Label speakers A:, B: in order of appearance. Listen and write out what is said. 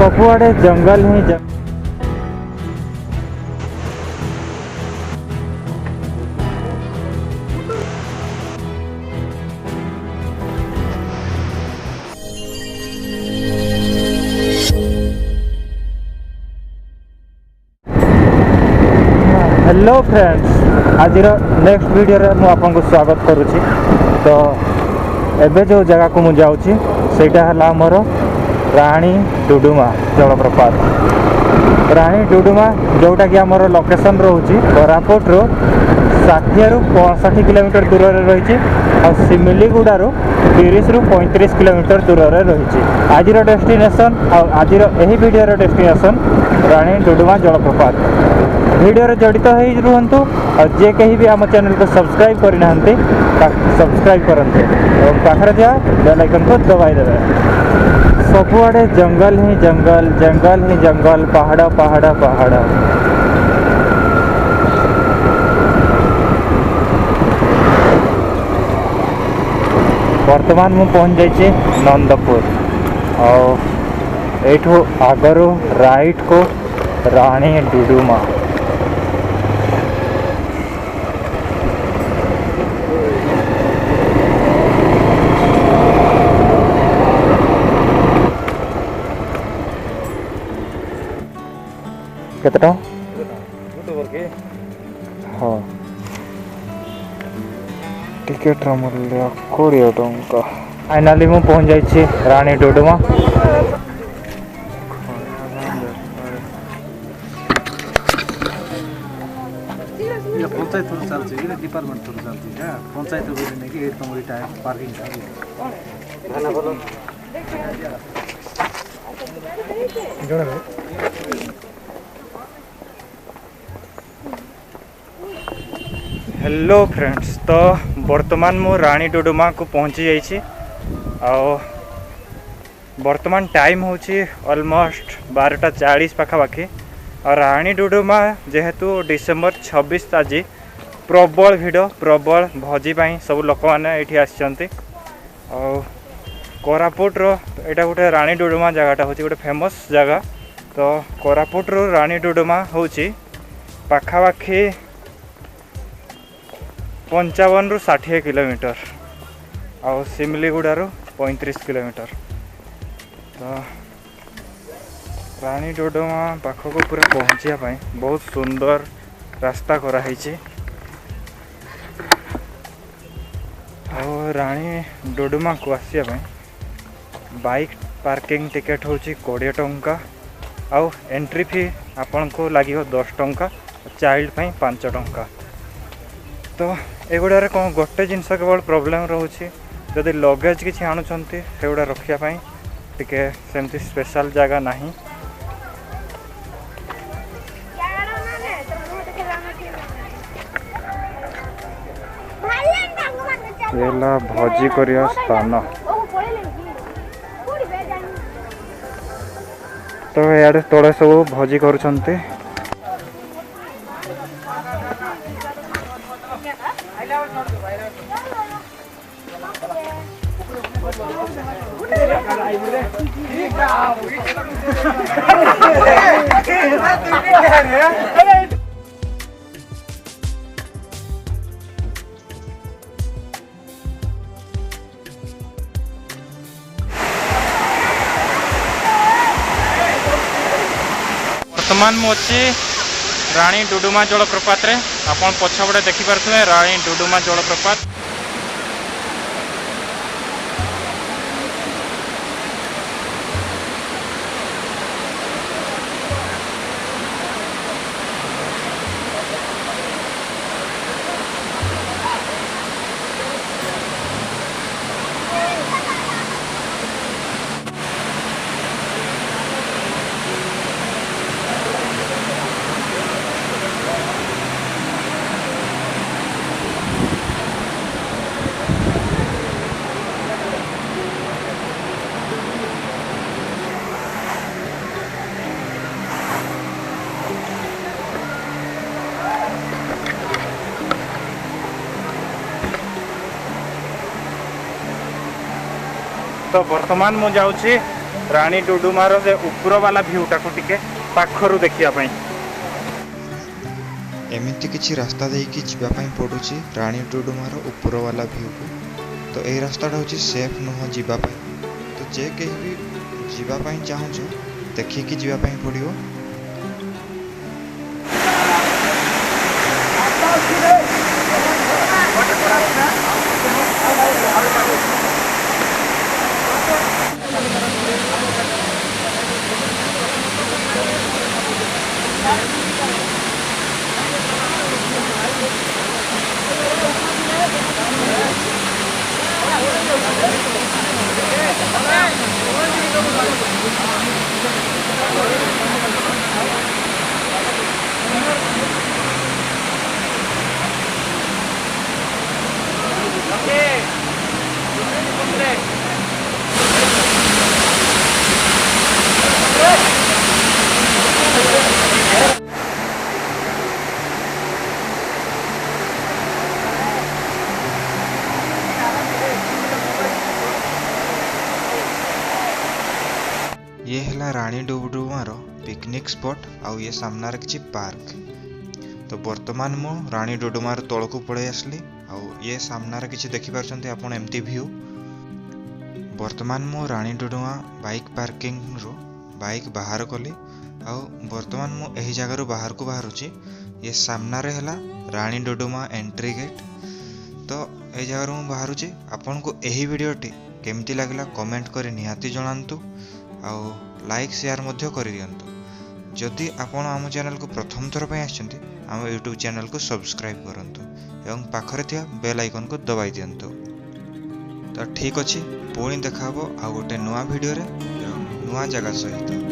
A: सबुआड़े जंगल ही hello friends, आज next video रे मु आपन को स्वागत करुच्ची। तो एबे जो जगह को मु जाऊँगी सेटा है मोर राणी डुडुमा जलप्रपात। राणी डुडुमा जोटा कि आमर लोकेशन रोचे कोरापुट रो 60 रु 65 किलोमीटर दूर रही और सिमिलीगुड़ा 30 रु 35 किलोमीटर दूर रही। आज डेस्टिनेशन और आज यही वीडियो डेस्टिनेशन राणी डुडुमा जलप्रपात। वीडियो रे जड़ित हो रुहतु और जे कहीं भी आम चैनल को सब्सक्राइब करना सब्सक्राइब करते और पाखे जा बेल आइकन को दबाई देवे। सबुआड़े जंगल ही जंगल, जंगल ही जंगल, पहाड़ पहाड़ पहाड़। वर्तमान मु पहुँच जाइए नंदपुर और एठू आगरू राइट को राणी डुडुमा। केतटा हाँ टिकेट मूल्य 20 टंका। फाइनाली मु पहुँच जाइए राणी डुडुमा।
B: पंचायत थ्रू चलती है, डिपार्टमेंट थ्रू चलती है। पंचायत थ्रू नहीं कि तुम रिटायर पार्किंग
A: हेलो फ्रेंड्स, तो वर्तमान मु राणी डुडुमा को पहुँची जाइए। वर्तमान टाइम होची ऑलमोस्ट 12:40 पाखापाखि। और राणी डुडुमा जेहेतु डिसेम्बर 26 आज प्रबल भिड़ प्रबल भोजी सब लोक मैंने ये आसचंती। कोरापुट रो एटा गोटे राणी डुडुमा जगहटा हूँ गोटे फेमस जगह। तो कोरापुट रो राणी डुडुमा हूँ पाखापाखि 55 रु 60 किलोमीटर और सिमिलीगुड़ा 35 किलोमीटर। तो राणी डुडुमा पाखक पूरा पहुँचापी बहुत सुंदर रास्ता कराई। और राणी डुडुमा को आसपा बाइक पार्किंग टिकेट हूँ 20 टंका आउ एंट्री फी आपन को लगे 10 टंका, चाइल्ड 5 टंका। तो एगुड़ारे कौन गोटे जिनस केवल प्रोब्लेम रोचे जदि लगेज किसी आणुंट से रखापी टिके सेमती स्पेशल जगह नहीं। ये भोजी करिया स्थान। तो यार तले सब भोजी करुछंती। वर्तमान मुझे राणी डुडुमा जलप्रपात रे आपन पछपटे देखि पारथुए राणी डुडुमा जलप्रपात। तो वर्तमान मु जाऊँगी रानी डुडुमार जे ऊपर वाला भ्यूटा को टिके पाखरु देखिया पई
C: एमती किसी रास्ता देकी जावाई पड़ुची रानी डुडुमार ऊपर वाला व्यू को। तो यही रास्ताटा हूँ सेफ नुह जावाई। तो जे कहीं भी जावाई चाहूच देखिकी जावाई पड़ो। ये है रानी डुडुमार पिकनिक स्पॉट आउ ये सामना किसी पार्क। तो वर्तमान मु रानी डुडुमार तल को पड़े आसली आउ ये सामना किसी देखिपार आपन एमती व्यू। वर्तमान मु रानी डुडुमा बाइक पार्किंग रो बाइक बाहर कली आउ वर्तमान मु एही जगह रो बाहर को बाहरुची। ये सामना रे हला रानी डुडुमा एंट्री गेट। तो ए जगह रो बाहरुची। आपन को एही वीडियोटी केमती लागला कमेंट करी निहाती जणांतु आउ लाइक शेयर मध्य कर दियंतु। जदि आपण आम चैनल को प्रथम थर पे आछंती आम यूट्यूब चैनल को सब्सक्राइब करंतु एवं पाखरे थिया बेल आइकन को दबाई दियंतु। तो ठीक अछि पुणी देखाबो आ गोटे नुआ वीडियो रे नुआ जगह सहित।